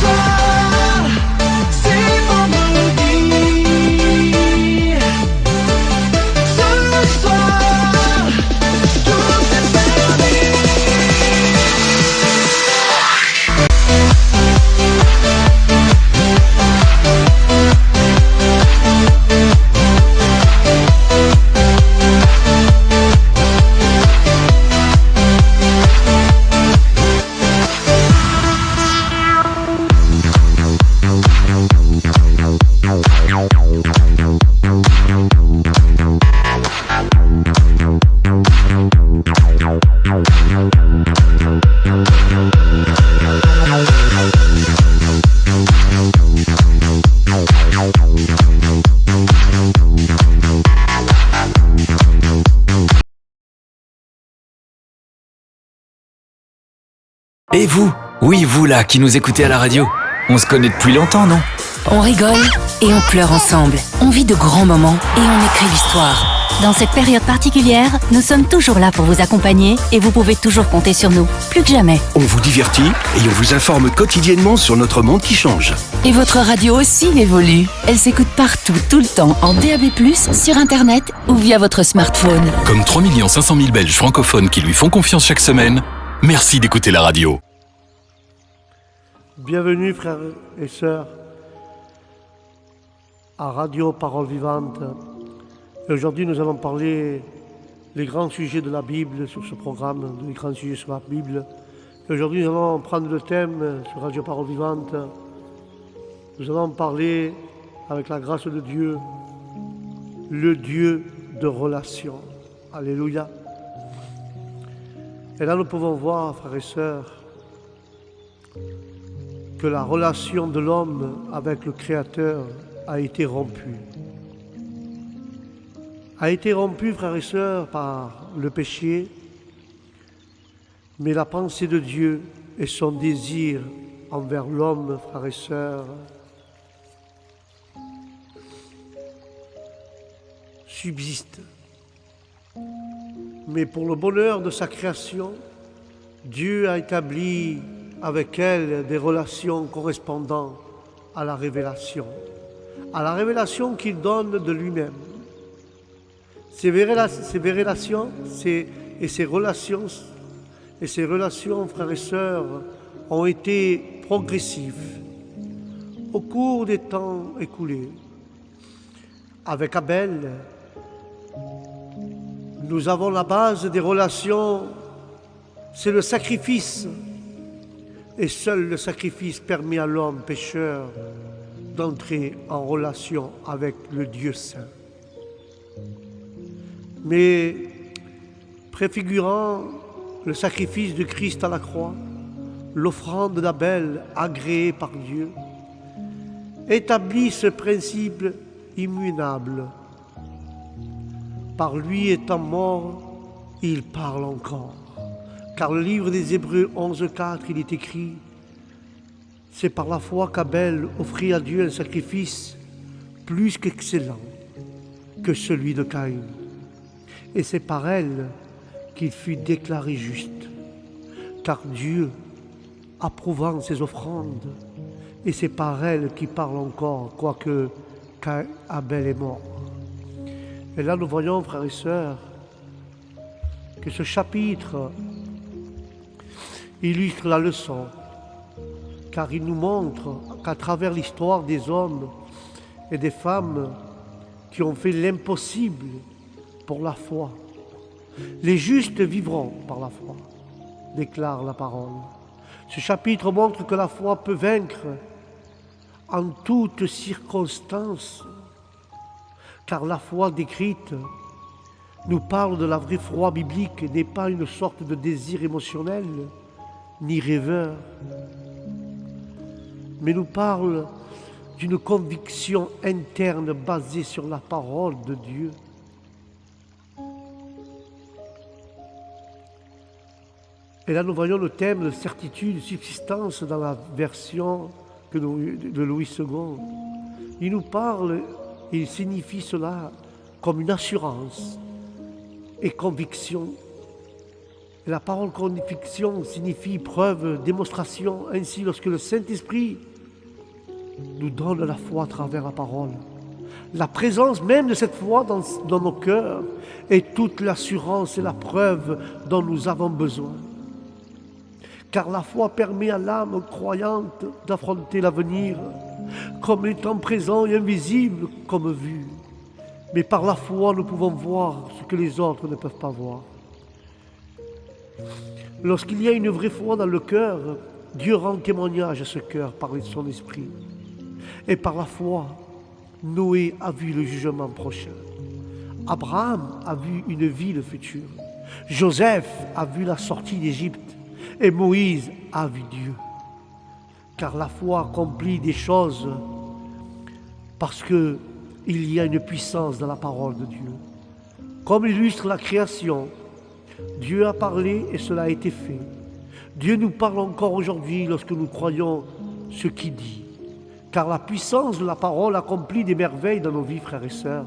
soir, c'est vendredi. Ce soir, tout est permis. Et vous? Oui, vous là, qui nous écoutez à la radio. On se connaît depuis longtemps, non? On rigole et on pleure ensemble. On vit de grands moments et on écrit l'histoire. Dans cette période particulière, nous sommes toujours là pour vous accompagner et vous pouvez toujours compter sur nous, plus que jamais. On vous divertit et on vous informe quotidiennement sur notre monde qui change. Et votre radio aussi évolue. Elle s'écoute partout, tout le temps, en DAB+, sur Internet ou via votre smartphone. Comme 3 500 000 Belges francophones qui lui font confiance chaque semaine, merci d'écouter la radio. Bienvenue frères et sœurs à Radio Parole Vivante. Et aujourd'hui nous allons parler des grands sujets de la Bible sur ce programme, des grands sujets sur la Bible. Et aujourd'hui nous allons prendre le thème sur Radio Parole Vivante. Nous allons parler avec la grâce de Dieu, le Dieu de relation. Alléluia. Et là nous pouvons voir, frères et sœurs, que la relation de l'homme avec le Créateur a été rompue. A été rompue, frères et sœurs, par le péché, mais la pensée de Dieu et son désir envers l'homme, frères et sœurs, subsistent. Mais pour le bonheur de sa création, Dieu a établi avec elle des relations correspondant à la révélation qu'il donne de lui-même. Ces relations, frères et sœurs, ont été progressives au cours des temps écoulés. Avec Abel, nous avons la base des relations, c'est le sacrifice. Et seul le sacrifice permet à l'homme pécheur d'entrer en relation avec le Dieu saint. Mais préfigurant le sacrifice de Christ à la croix, l'offrande d'Abel agréée par Dieu, établit ce principe immuable. Par lui étant mort, il parle encore. Car le livre des Hébreux 11.4, il est écrit « C'est par la foi qu'Abel offrit à Dieu un sacrifice plus qu'excellent que celui de Caïn. Et c'est par elle qu'il fut déclaré juste. Car Dieu, approuvant ses offrandes, et c'est par elle qu'il parle encore, quoique Abel est mort. » Et là nous voyons, frères et sœurs, que ce chapitre illustre la leçon, car il nous montre qu'à travers l'histoire des hommes et des femmes qui ont fait l'impossible pour la foi, les justes vivront par la foi, déclare la parole. Ce chapitre montre que la foi peut vaincre en toutes circonstances, car la foi décrite nous parle de la vraie foi biblique, n'est pas une sorte de désir émotionnel, ni rêveur, mais nous parle d'une conviction interne basée sur la parole de Dieu. Et là nous voyons le thème de certitude, subsistance dans la version de Louis II. Il nous parle, il signifie cela comme une assurance et conviction. Et la parole conviction signifie preuve, démonstration. Ainsi, lorsque le Saint-Esprit nous donne la foi à travers la parole. La présence même de cette foi dans nos cœurs est toute l'assurance et la preuve dont nous avons besoin. Car la foi permet à l'âme croyante d'affronter l'avenir comme étant présent et invisible comme vu. Mais par la foi, nous pouvons voir ce que les autres ne peuvent pas voir. Lorsqu'il y a une vraie foi dans le cœur, Dieu rend témoignage à ce cœur par son esprit. Et par la foi, Noé a vu le jugement prochain. Abraham a vu une ville future. Joseph a vu la sortie d'Égypte. Et Moïse a vu Dieu. Car la foi accomplit des choses parce qu'il y a une puissance dans la parole de Dieu. Comme illustre la création, Dieu a parlé et cela a été fait. Dieu nous parle encore aujourd'hui lorsque nous croyons ce qu'il dit. Car la puissance de la parole accomplit des merveilles dans nos vies, frères et sœurs.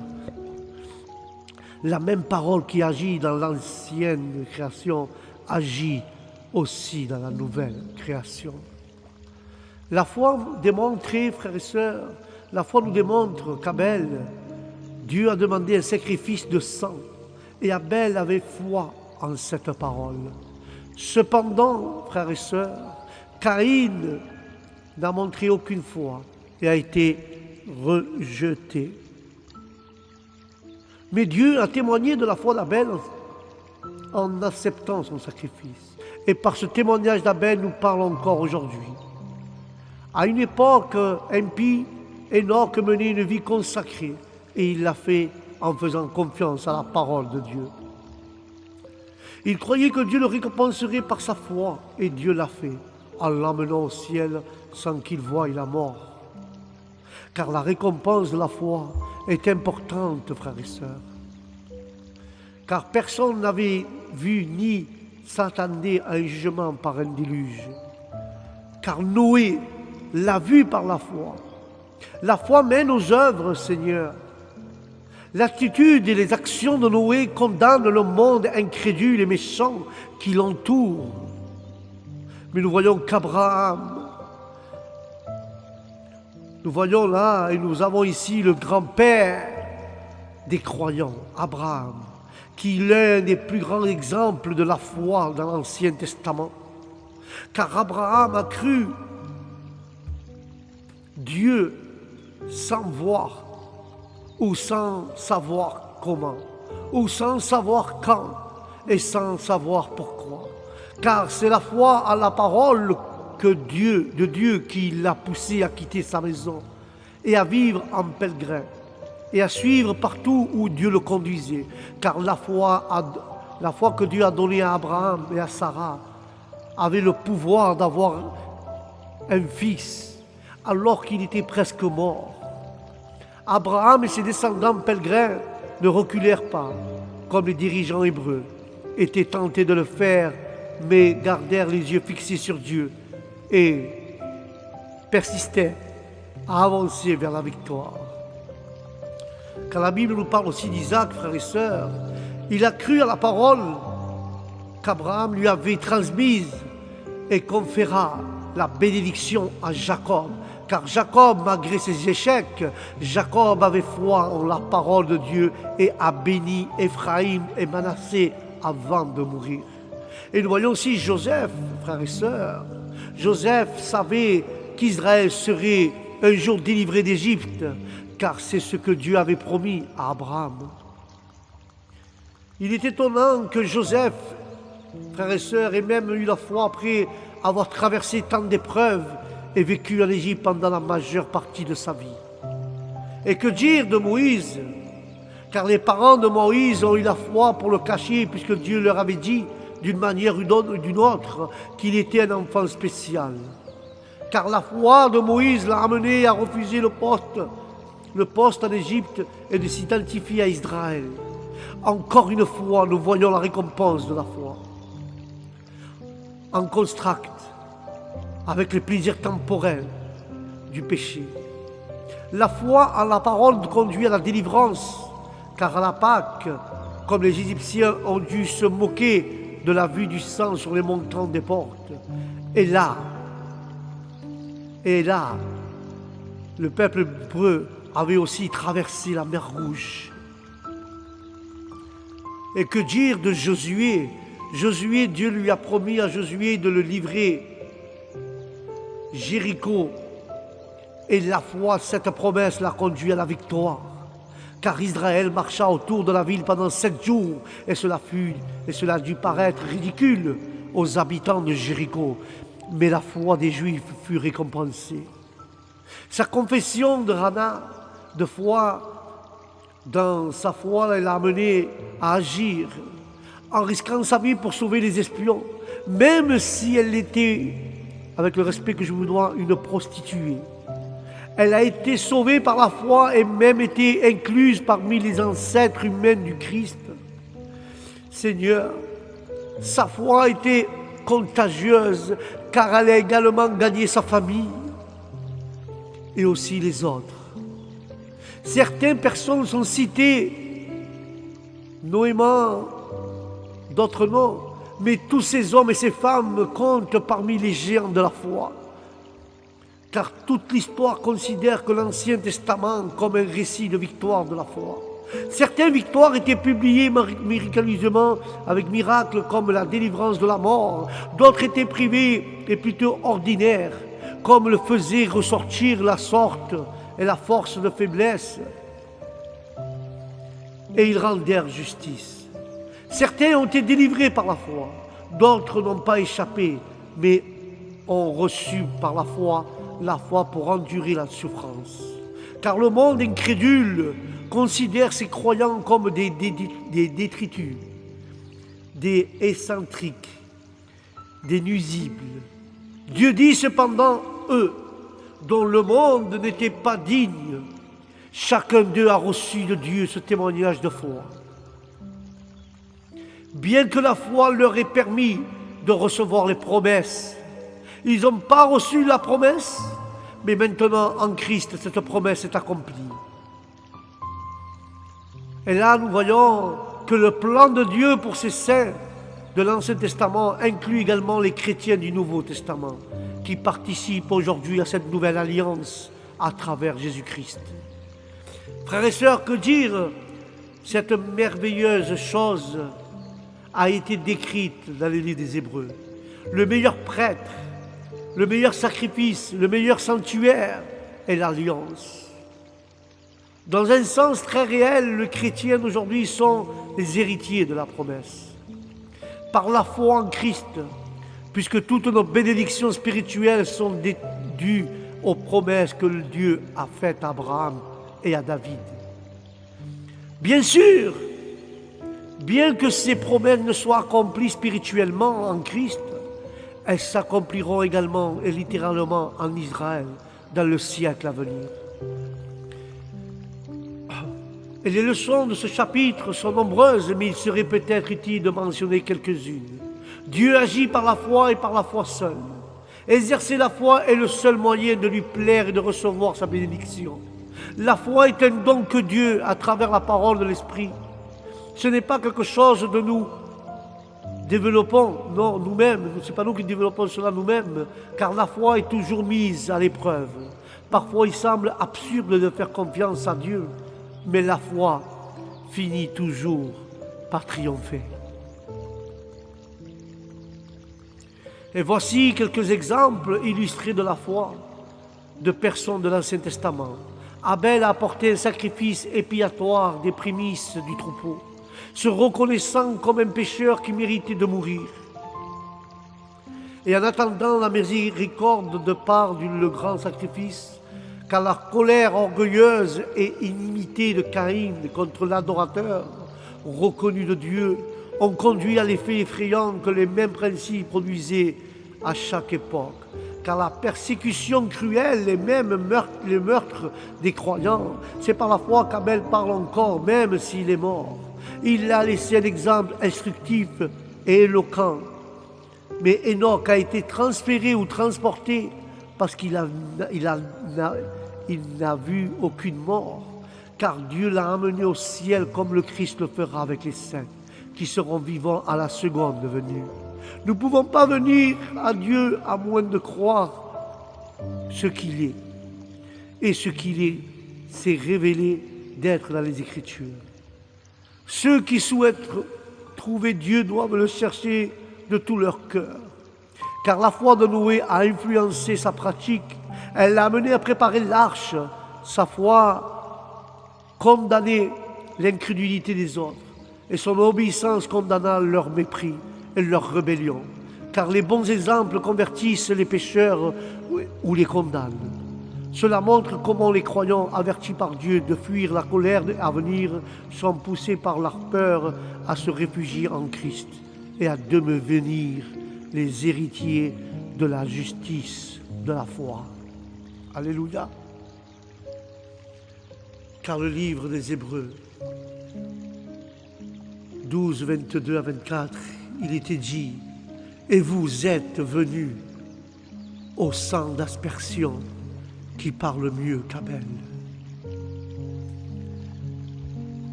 La même parole qui agit dans l'ancienne création agit aussi dans la nouvelle création. La foi démontrée, frères et sœurs, la foi nous démontre qu'Abel, Dieu a demandé un sacrifice de sang et Abel avait foi en cette parole. Cependant, frères et sœurs, Caïn n'a montré aucune foi et a été rejeté. Mais Dieu a témoigné de la foi d'Abel en acceptant son sacrifice. Et par ce témoignage d'Abel, nous parlons encore aujourd'hui. À une époque impie, Enoch menait une vie consacrée et il l'a fait en faisant confiance à la parole de Dieu. Il croyait que Dieu le récompenserait par sa foi et Dieu l'a fait en l'emmenant au ciel sans qu'il voie la mort. Car la récompense de la foi est importante, frères et sœurs. Car personne n'avait vu ni s'attendait à un jugement par un déluge. Car Noé l'a vu par la foi. La foi mène aux œuvres, Seigneur. L'attitude et les actions de Noé condamnent le monde incrédule et méchant qui l'entoure. Mais nous voyons qu'Abraham, nous voyons là et nous avons ici le grand-père des croyants, Abraham, qui est l'un des plus grands exemples de la foi dans l'Ancien Testament. Car Abraham a cru Dieu sans voir, ou sans savoir comment, ou sans savoir quand, et sans savoir pourquoi. Car c'est la foi à la parole de Dieu qui l'a poussé à quitter sa maison et à vivre en pèlerin et à suivre partout où Dieu le conduisait. Car la foi que Dieu a donnée à Abraham et à Sarah avait le pouvoir d'avoir un fils alors qu'il était presque mort. Abraham et ses descendants pèlerins ne reculèrent pas, comme les dirigeants hébreux étaient tentés de le faire, mais gardèrent les yeux fixés sur Dieu et persistaient à avancer vers la victoire. Quand la Bible nous parle aussi d'Isaac, frères et sœurs, il a cru à la parole qu'Abraham lui avait transmise et conféra la bénédiction à Jacob. Car Jacob, malgré ses échecs, Jacob avait foi en la parole de Dieu et a béni Éphraïm et Manassé avant de mourir. Et nous voyons aussi Joseph, frères et sœurs. Joseph savait qu'Israël serait un jour délivré d'Égypte, car c'est ce que Dieu avait promis à Abraham. Il est étonnant que Joseph, frères et sœurs, ait même eu la foi après avoir traversé tant d'épreuves et vécu en Égypte pendant la majeure partie de sa vie. Et que dire de Moïse? Car les parents de Moïse ont eu la foi pour le cacher, puisque Dieu leur avait dit, d'une manière ou d'une autre, qu'il était un enfant spécial. Car la foi de Moïse l'a amené à refuser le poste en Égypte et de s'identifier à Israël. Encore une fois, nous voyons la récompense de la foi. En contraste avec les plaisirs temporels du péché. La foi en la parole conduit à la délivrance, car à la Pâque, comme les Égyptiens ont dû se moquer de la vue du sang sur les montants des portes, et là, le peuple hébreu avait aussi traversé la mer Rouge. Et que dire de Josué? Josué, Dieu lui a promis à Josué de le livrer Jéricho. Et la foi, cette promesse l'a conduit à la victoire. Car Israël marcha autour de la ville pendant 7 jours, et cela a dû paraître ridicule aux habitants de Jéricho. Mais la foi des Juifs fut récompensée. Sa confession de Hannah, de foi, dans sa foi, elle l'a amené à agir, en risquant sa vie pour sauver les espions, même si elle était, avec le respect que je vous dois, une prostituée. Elle a été sauvée par la foi et même été incluse parmi les ancêtres humains du Christ. Seigneur, sa foi était contagieuse car elle a également gagné sa famille et aussi les autres. Certaines personnes sont citées nommément, d'autres non, mais tous ces hommes et ces femmes comptent parmi les géants de la foi. Car toute l'histoire considère que l'Ancien Testament comme un récit de victoire de la foi. Certaines victoires étaient publiées miraculeusement avec miracles comme la délivrance de la mort. D'autres étaient privées et plutôt ordinaires, comme le faisait ressortir la sorte et la force de faiblesse. Et ils rendèrent justice. Certains ont été délivrés par la foi, d'autres n'ont pas échappé, mais ont reçu par la foi pour endurer la souffrance. Car le monde incrédule considère ces croyants comme des détritus, des excentriques, des nuisibles. Dieu dit cependant, eux, dont le monde n'était pas digne, chacun d'eux a reçu de Dieu ce témoignage de foi. Bien que la foi leur ait permis de recevoir les promesses, ils n'ont pas reçu la promesse, mais maintenant en Christ, cette promesse est accomplie. Et là, nous voyons que le plan de Dieu pour ses saints de l'Ancien Testament inclut également les chrétiens du Nouveau Testament, qui participent aujourd'hui à cette nouvelle alliance à travers Jésus-Christ. Frères et sœurs, que dire? Cette merveilleuse chose a été décrite dans les livres des Hébreux. Le meilleur prêtre, le meilleur sacrifice, le meilleur sanctuaire est l'alliance. Dans un sens très réel, les chrétiens d'aujourd'hui sont les héritiers de la promesse. Par la foi en Christ, puisque toutes nos bénédictions spirituelles sont dues aux promesses que Dieu a faites à Abraham et à David. Bien sûr, bien que ces promesses ne soient accomplies spirituellement en Christ, elles s'accompliront également et littéralement en Israël dans le siècle à venir. Et les leçons de ce chapitre sont nombreuses, mais il serait peut-être utile de mentionner quelques-unes. Dieu agit par la foi et par la foi seule. Exercer la foi est le seul moyen de lui plaire et de recevoir sa bénédiction. La foi est un don que Dieu, à travers la parole de l'Esprit. Ce n'est pas quelque chose de nous développons, non, nous-mêmes. Ce n'est pas nous qui développons cela nous-mêmes, car la foi est toujours mise à l'épreuve. Parfois, il semble absurde de faire confiance à Dieu, mais la foi finit toujours par triompher. Et voici quelques exemples illustrés de la foi de personnes de l'Ancien Testament. Abel a apporté un sacrifice expiatoire des prémices du troupeau, se reconnaissant comme un pécheur qui méritait de mourir. Et en attendant la miséricorde de part le grand sacrifice, car la colère orgueilleuse et inimitée de Caïn contre l'adorateur, reconnu de Dieu, ont conduit à l'effet effrayant que les mêmes principes produisaient à chaque époque. Car la persécution cruelle et même le meurtre des croyants, c'est par la foi qu'Abel parle encore, même s'il est mort. Il a laissé un exemple instructif et éloquent. Mais Enoch a été transféré ou transporté parce qu'il n'a vu aucune mort, car Dieu l'a amené au ciel comme le Christ le fera avec les saints, qui seront vivants à la seconde venue. Nous ne pouvons pas venir à Dieu à moins de croire ce qu'il est. et ce qu'il s'est révélé d'être dans les Écritures. Ceux qui souhaitent trouver Dieu doivent le chercher de tout leur cœur, car la foi de Noé a influencé sa pratique. Elle l'a amené à préparer l'arche. Sa foi condamnait l'incrédulité des autres, et son obéissance condamna leur mépris et leur rébellion, car les bons exemples convertissent les pécheurs ou les condamnent. Cela montre comment les croyants avertis par Dieu de fuir la colère à venir sont poussés par leur peur à se réfugier en Christ et à devenir les héritiers de la justice de la foi. Alléluia. Car le livre des Hébreux 12, 22 à 24, il était dit: et vous êtes venus au sang d'aspersion qui parle mieux qu'Abel.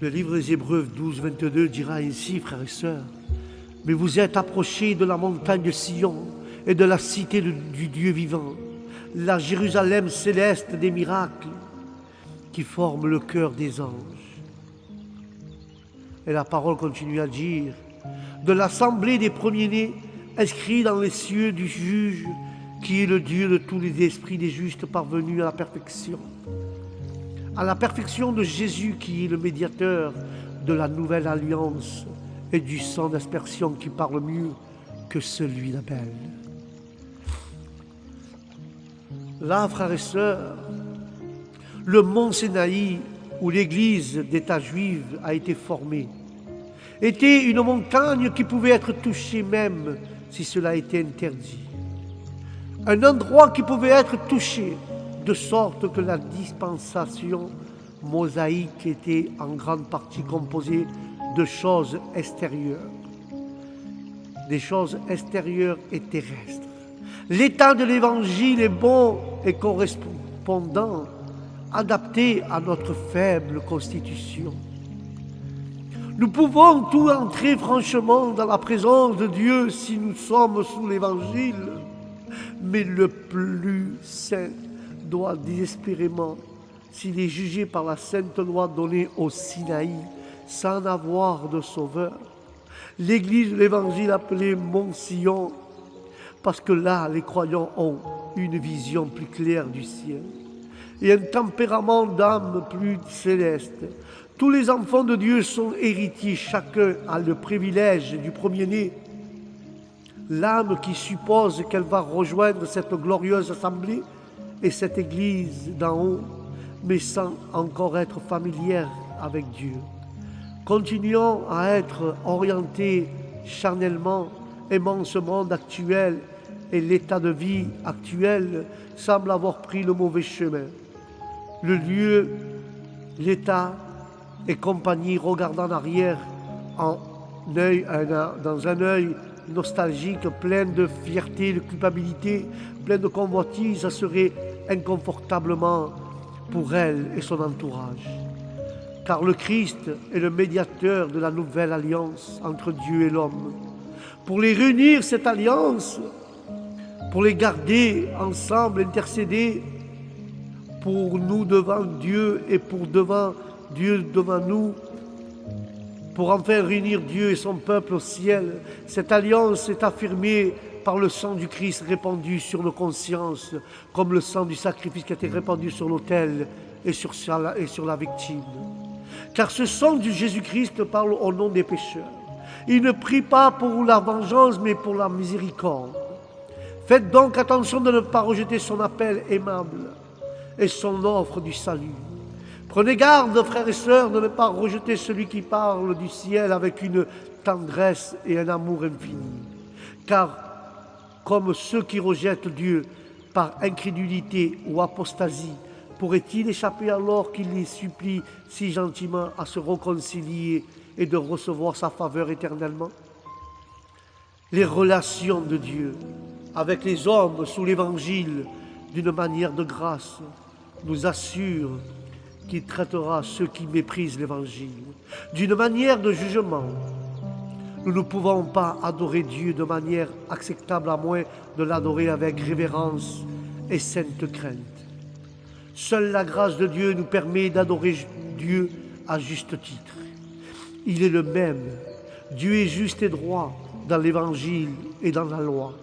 Le livre des Hébreux 12, 22 dira ainsi, frères et sœurs: mais vous êtes approchés de la montagne de Sion et de la cité du Dieu vivant, la Jérusalem céleste des miracles qui forme le cœur des anges. Et la parole continue à dire: de l'assemblée des premiers-nés, inscrits dans les cieux du juge, qui est le Dieu de tous les esprits des justes parvenus à la perfection de Jésus, qui est le médiateur de la nouvelle alliance, et du sang d'aspersion qui parle mieux que celui d'Abel. Là, frères et sœurs, le mont Sinaï, où l'église d'État juive a été formée, était une montagne qui pouvait être touchée même si cela était interdit. Un endroit qui pouvait être touché, de sorte que la dispensation mosaïque était en grande partie composée de choses extérieures, des choses extérieures et terrestres. L'état de l'Évangile est bon et correspondant, adapté à notre faible constitution. Nous pouvons tout entrer franchement dans la présence de Dieu si nous sommes sous l'Évangile, mais le plus saint doit désespérément, s'il est jugé par la sainte loi donnée au Sinaï, sans avoir de sauveur. L'église de l'Évangile appelée Mont Sion, parce que là, les croyants ont une vision plus claire du ciel et un tempérament d'âme plus céleste. Tous les enfants de Dieu sont héritiers, chacun a le privilège du premier-né. L'âme qui suppose qu'elle va rejoindre cette glorieuse assemblée et cette église d'en haut, mais sans encore être familière avec Dieu. Continuons à être orientés charnellement, aimant ce monde actuel, et l'état de vie actuel semble avoir pris le mauvais chemin. Le lieu, l'état et compagnie regardant en arrière dans un œil nostalgique, plein de fierté, de culpabilité, plein de convoitise, ça serait inconfortablement pour elle et son entourage. Car le Christ est le médiateur de la nouvelle alliance entre Dieu et l'homme. Pour les réunir, cette alliance, pour les garder ensemble, intercéder pour nous devant Dieu et pour Dieu devant nous, pour enfin réunir Dieu et son peuple au ciel. Cette alliance est affirmée par le sang du Christ répandu sur nos consciences, comme le sang du sacrifice qui a été répandu sur l'autel et sur la victime. Car ce sang du Jésus-Christ parle au nom des pécheurs. Il ne prie pas pour la vengeance, mais pour la miséricorde. Faites donc attention de ne pas rejeter son appel aimable et son offre du salut. Prenez garde, frères et sœurs, de ne pas rejeter celui qui parle du ciel avec une tendresse et un amour infini. Car, comme ceux qui rejettent Dieu par incrédulité ou apostasie, pourrait-il échapper alors qu'il les supplie si gentiment à se réconcilier et de recevoir sa faveur éternellement? Les relations de Dieu avec les hommes sous l'Évangile d'une manière de grâce nous assurent qu'il traitera ceux qui méprisent l'Évangile d'une manière de jugement. Nous ne pouvons pas adorer Dieu de manière acceptable à moins de l'adorer avec révérence et sainte crainte. Seule la grâce de Dieu nous permet d'adorer Dieu à juste titre. Il est le même. Dieu est juste et droit dans l'Évangile et dans la loi.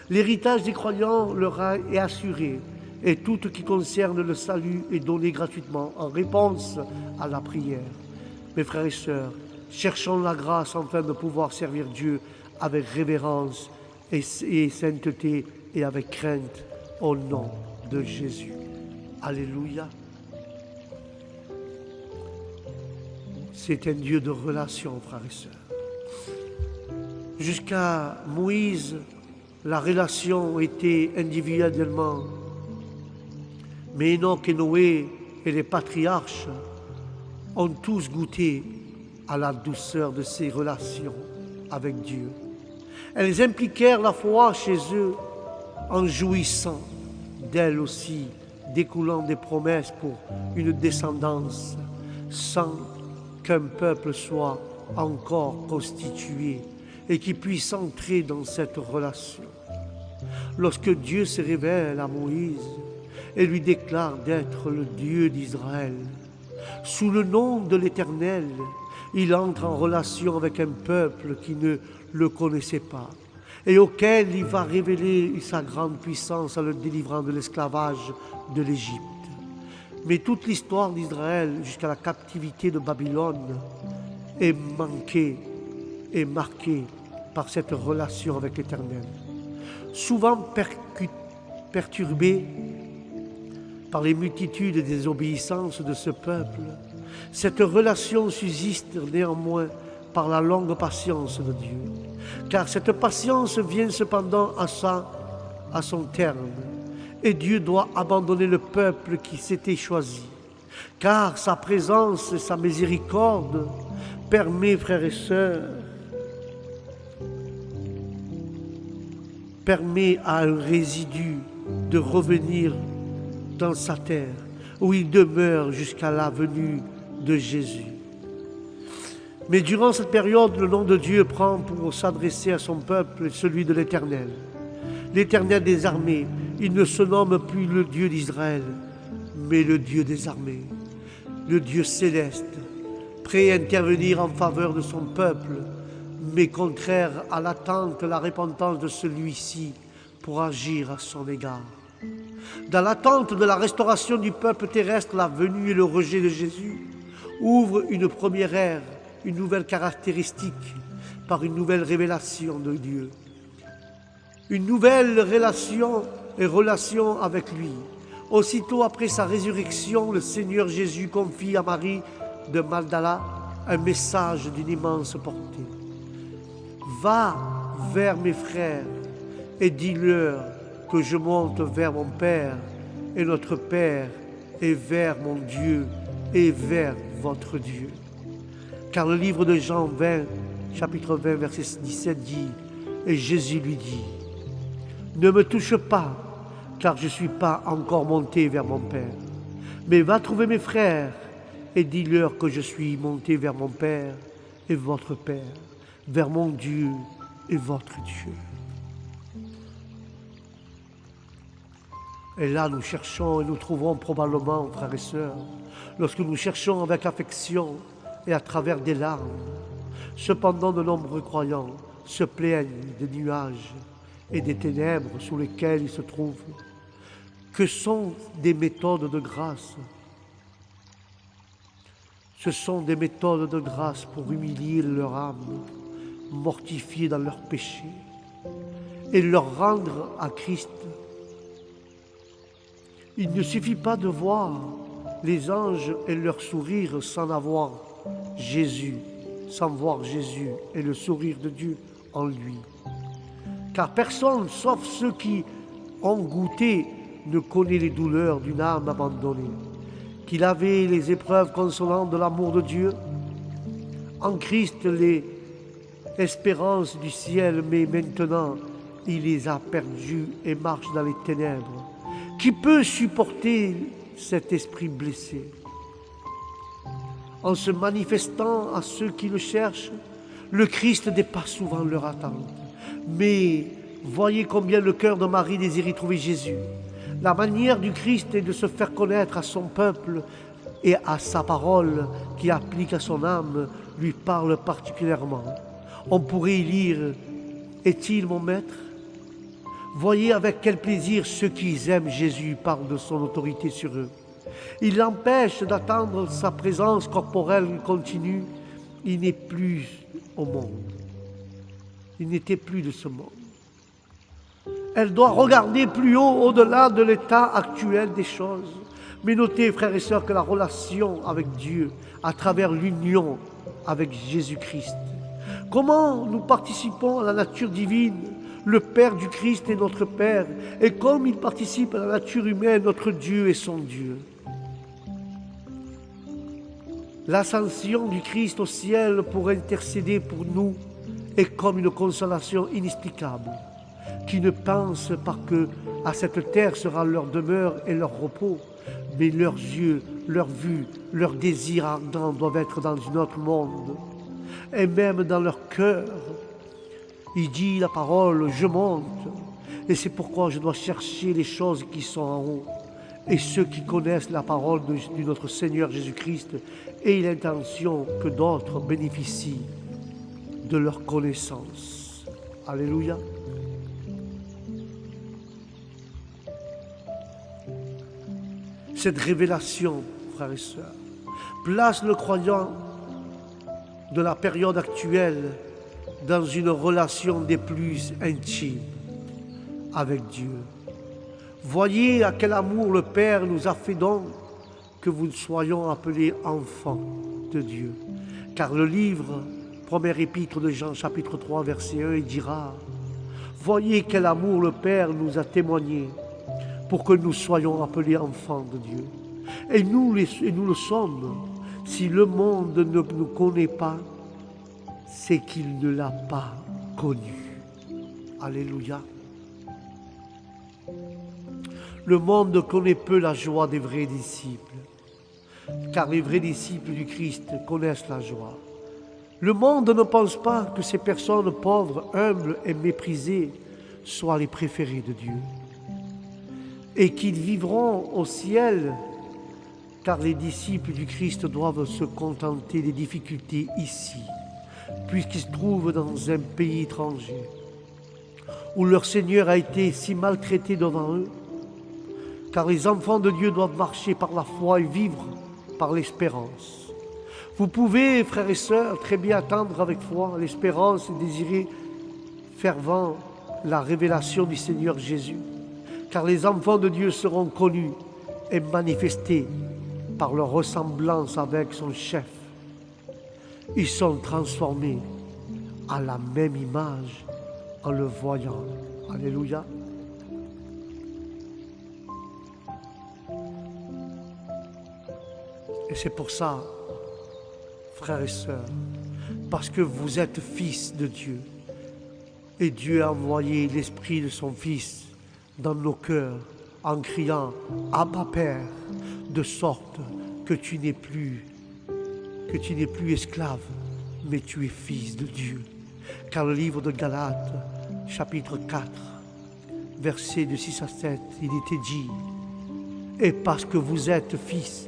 L'héritage des croyants leur est assuré et tout ce qui concerne le salut est donné gratuitement en réponse à la prière. Mes frères et sœurs, cherchons la grâce afin de pouvoir servir Dieu avec révérence et sainteté et avec crainte au nom de Jésus. Alléluia. C'est un Dieu de relation, frères et sœurs. Jusqu'à Moïse, la relation était individuellement. Mais Enoch et Noé et les patriarches ont tous goûté à la douceur de ces relations avec Dieu. Elles impliquèrent la foi chez eux en jouissant d'elles aussi, découlant des promesses pour une descendance sans qu'un peuple soit encore constitué et qui puisse entrer dans cette relation. Lorsque Dieu se révèle à Moïse et lui déclare d'être le Dieu d'Israël, sous le nom de l'Éternel, il entre en relation avec un peuple qui ne le connaissait pas et auquel il va révéler sa grande puissance en le délivrant de l'esclavage de l'Égypte. Mais toute l'histoire d'Israël jusqu'à la captivité de Babylone est marquée par cette relation avec l'Éternel. Souvent perturbée par les multitudes et désobéissances de ce peuple, cette relation subsiste néanmoins par la longue patience de Dieu. Car cette patience vient cependant à son terme, et Dieu doit abandonner le peuple qui s'était choisi. Car sa présence et sa miséricorde permet, frères et sœurs, permet à un résidu de revenir dans sa terre, où il demeure jusqu'à la venue de Jésus. Mais durant cette période, le nom de Dieu prend pour s'adresser à son peuple celui de l'Éternel. L'Éternel des armées, il ne se nomme plus le Dieu d'Israël, mais le Dieu des armées, le Dieu céleste, prêt à intervenir en faveur de son peuple, mais contraire à l'attente et la repentance de celui-ci pour agir à son égard. Dans l'attente de la restauration du peuple terrestre, la venue et le rejet de Jésus ouvrent une première ère, une nouvelle caractéristique par une nouvelle révélation de Dieu. Une nouvelle relation avec lui. Aussitôt après sa résurrection, le Seigneur Jésus confie à Marie de Magdala un message d'une immense portée. Va vers mes frères et dis-leur que je monte vers mon Père et notre Père et vers mon Dieu et vers votre Dieu. Car le livre de Jean 20, chapitre 20, verset 17 dit, et Jésus lui dit, ne me touche pas, car je ne suis pas encore monté vers mon Père, mais va trouver mes frères et dis-leur que je suis monté vers mon Père et votre Père, vers mon Dieu et votre Dieu. Et là, nous cherchons et nous trouvons probablement, frères et sœurs, lorsque nous cherchons avec affection et à travers des larmes. Cependant, de nombreux croyants se plaignent des nuages et des ténèbres sous lesquels ils se trouvent. Que sont des méthodes de grâce? Ce sont des méthodes de grâce pour humilier leur âme, mortifiée dans leurs péchés, et leur rendre à Christ. Il ne suffit pas de voir les anges et leur sourire sans voir Jésus et le sourire de Dieu en lui. Car personne, sauf ceux qui ont goûté, ne connaît les douleurs d'une âme abandonnée, qu'il avait les épreuves consolantes de l'amour de Dieu. En Christ, les espérances du ciel, mais maintenant, il les a perdues et marche dans les ténèbres. Qui peut supporter cet esprit blessé? En se manifestant à ceux qui le cherchent, le Christ dépasse souvent leur attente. Mais voyez combien le cœur de Marie désirait trouver Jésus. La manière du Christ est de se faire connaître à son peuple et à sa parole qui applique à son âme lui parle particulièrement. On pourrait y lire « Est-il mon maître ?» Voyez avec quel plaisir ceux qui aiment Jésus parlent de son autorité sur eux. Il l'empêche d'attendre sa présence corporelle continue. Il n'est plus au monde. Il n'était plus de ce monde. Elle doit regarder plus haut, au-delà de l'état actuel des choses. Mais notez, frères et sœurs, que la relation avec Dieu, à travers l'union avec Jésus-Christ, comment nous participons à la nature divine, le Père du Christ est notre Père, et comme il participe à la nature humaine, notre Dieu est son Dieu. L'ascension du Christ au ciel pour intercéder pour nous est comme une consolation inexplicable, qui ne pense pas que à cette terre sera leur demeure et leur repos, mais leurs yeux, leur vue, leurs désirs ardents doivent être dans un autre monde, et même dans leur cœur. Il dit la parole, je monte, et c'est pourquoi je dois chercher les choses qui sont en haut. Et ceux qui connaissent la parole de notre Seigneur Jésus-Christ aient l'intention que d'autres bénéficient de leur connaissance. Alléluia. Cette révélation, frères et sœurs, place le croyant de la période actuelle dans une relation des plus intimes avec Dieu. Voyez à quel amour le Père nous a fait don que nous soyons appelés enfants de Dieu. Car le livre, première épître de Jean, chapitre 3, verset 1, il dira « Voyez quel amour le Père nous a témoigné pour que nous soyons appelés enfants de Dieu. Et nous le sommes. Si le monde ne nous connaît pas, c'est qu'il ne l'a pas connu. » Alléluia. Le monde connaît peu la joie des vrais disciples, car les vrais disciples du Christ connaissent la joie. Le monde ne pense pas que ces personnes pauvres, humbles et méprisées soient les préférés de Dieu, et qu'ils vivront au ciel, car les disciples du Christ doivent se contenter des difficultés ici, puisqu'ils se trouvent dans un pays étranger, où leur Seigneur a été si maltraité devant eux, car les enfants de Dieu doivent marcher par la foi et vivre par l'espérance. Vous pouvez, frères et sœurs, très bien attendre avec foi l'espérance et désirer fervent la révélation du Seigneur Jésus, car les enfants de Dieu seront connus et manifestés par leur ressemblance avec son chef. Ils sont transformés à la même image en le voyant. Alléluia. Et c'est pour ça, frères et sœurs, parce que vous êtes fils de Dieu, et Dieu a envoyé l'Esprit de son Fils dans nos cœurs en criant « Abba Père », de sorte que tu n'es plus esclave, mais tu es fils de Dieu. Car le livre de Galates, chapitre 4, versets de 6 à 7, il était dit « Et parce que vous êtes fils,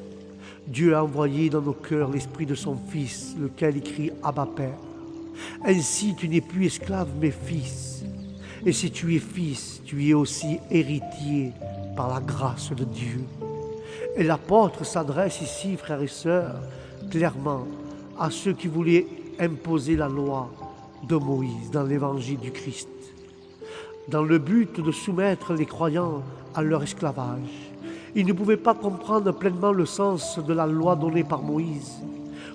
Dieu a envoyé dans nos cœurs l'Esprit de son Fils, lequel écrit « Abba Père ». Ainsi, tu n'es plus esclave, mais fils. Et si tu es fils, tu es aussi héritier par la grâce de Dieu. Et l'apôtre s'adresse ici, frères et sœurs, clairement à ceux qui voulaient imposer la loi de Moïse dans l'évangile du Christ, dans le but de soumettre les croyants à leur esclavage. Ils ne pouvaient pas comprendre pleinement le sens de la loi donnée par Moïse.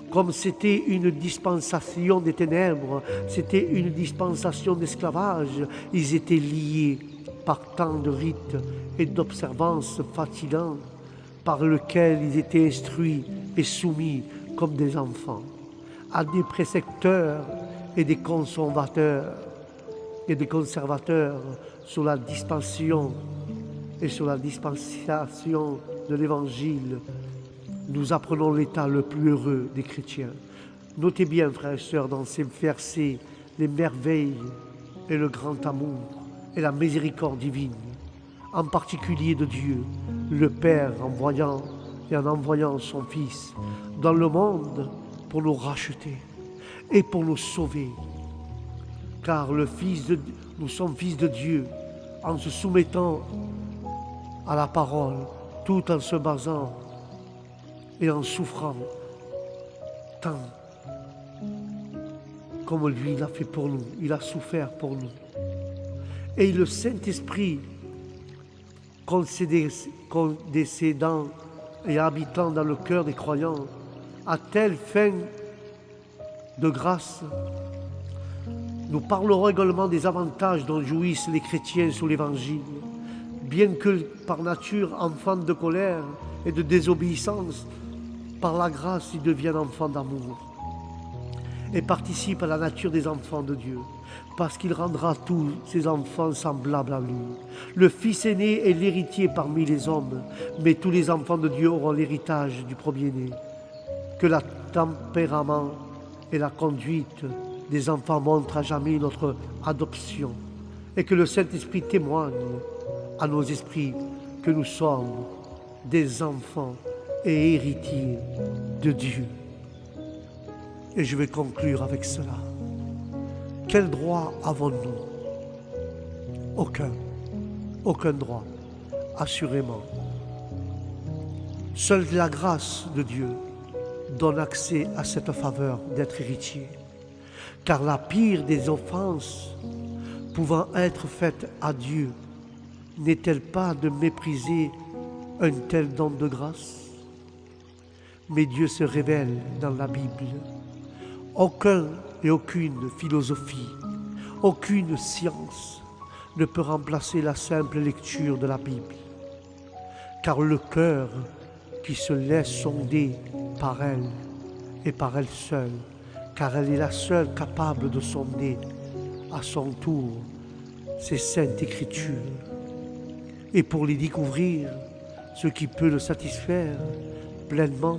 Comme c'était une dispensation des ténèbres, c'était une dispensation d'esclavage, ils étaient liés par tant de rites et d'observances fatigants par lesquels ils étaient instruits et soumis comme des enfants à des précepteurs et des conservateurs sur la dispensation et sur la dispensation de l'Évangile. Nous apprenons l'état le plus heureux des chrétiens. Notez bien, frères et sœurs, dans ces versets, les merveilles et le grand amour et la miséricorde divine en particulier de Dieu, le Père, en envoyant son Fils dans le monde pour nous racheter et pour nous sauver. Car nous sommes fils de Dieu en se soumettant à la parole, tout en se basant et en souffrant tant comme lui l'a fait pour nous, il a souffert pour nous. Et le Saint-Esprit, condescendant et habitant dans le cœur des croyants, à telle fin de grâce, nous parlerons également des avantages dont jouissent les chrétiens sous l'Évangile, bien que par nature enfants de colère et de désobéissance, par la grâce ils deviennent enfants d'amour et participent à la nature des enfants de Dieu, parce qu'il rendra tous ses enfants semblables à lui. Le Fils aîné est l'héritier parmi les hommes, mais tous les enfants de Dieu auront l'héritage du premier-né. Que le tempérament et la conduite des enfants montrent à jamais notre adoption, et que le Saint-Esprit témoigne à nos esprits que nous sommes des enfants et héritiers de Dieu. Et je vais conclure avec cela. Quel droit avons-nous? Aucun. Aucun droit, assurément. Seule la grâce de Dieu donne accès à cette faveur d'être héritier. Car la pire des offenses pouvant être faite à Dieu n'est-elle pas de mépriser un tel don de grâce? Mais Dieu se révèle dans la Bible. Aucun et aucune philosophie, aucune science ne peut remplacer la simple lecture de la Bible. Car le cœur qui se laisse sonder par elle et par elle seule, car elle est la seule capable de sonder à son tour ces saintes écritures. Et pour les découvrir, ce qui peut le satisfaire pleinement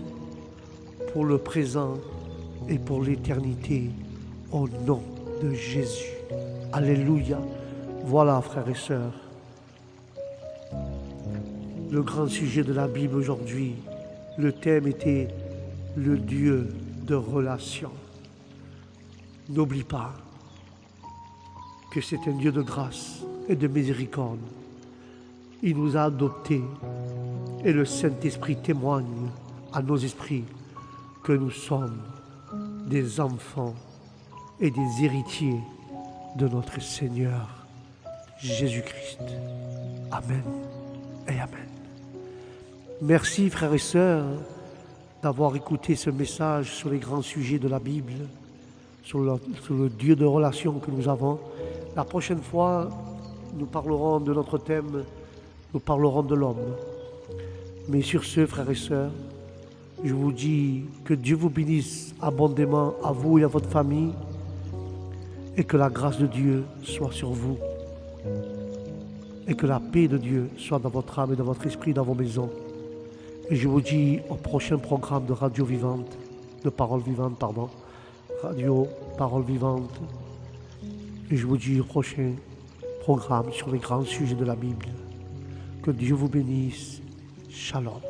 pour le présent et pour l'éternité, au nom de Jésus. Alléluia. Voilà, frères et sœurs, le grand sujet de la Bible aujourd'hui. Le thème était le Dieu de relation. N'oublie pas que c'est un Dieu de grâce et de miséricorde. Il nous a adoptés et le Saint-Esprit témoigne à nos esprits que nous sommes des enfants et des héritiers de notre Seigneur Jésus-Christ. Amen et Amen. Merci, frères et sœurs, d'avoir écouté ce message sur les grands sujets de la Bible, sur le Dieu de relation que nous avons. La prochaine fois, nous parlerons de notre thème, nous parlerons de l'homme. Mais sur ce, frères et sœurs, je vous dis que Dieu vous bénisse abondamment, à vous et à votre famille, et que la grâce de Dieu soit sur vous, et que la paix de Dieu soit dans votre âme et dans votre esprit, dans vos maisons. Et je vous dis au prochain programme de Radio Vivante, de Parole Vivante, pardon, Radio Parole Vivante, et je vous dis au prochain programme sur les grands sujets de la Bible. Que Dieu vous bénisse. Shalom.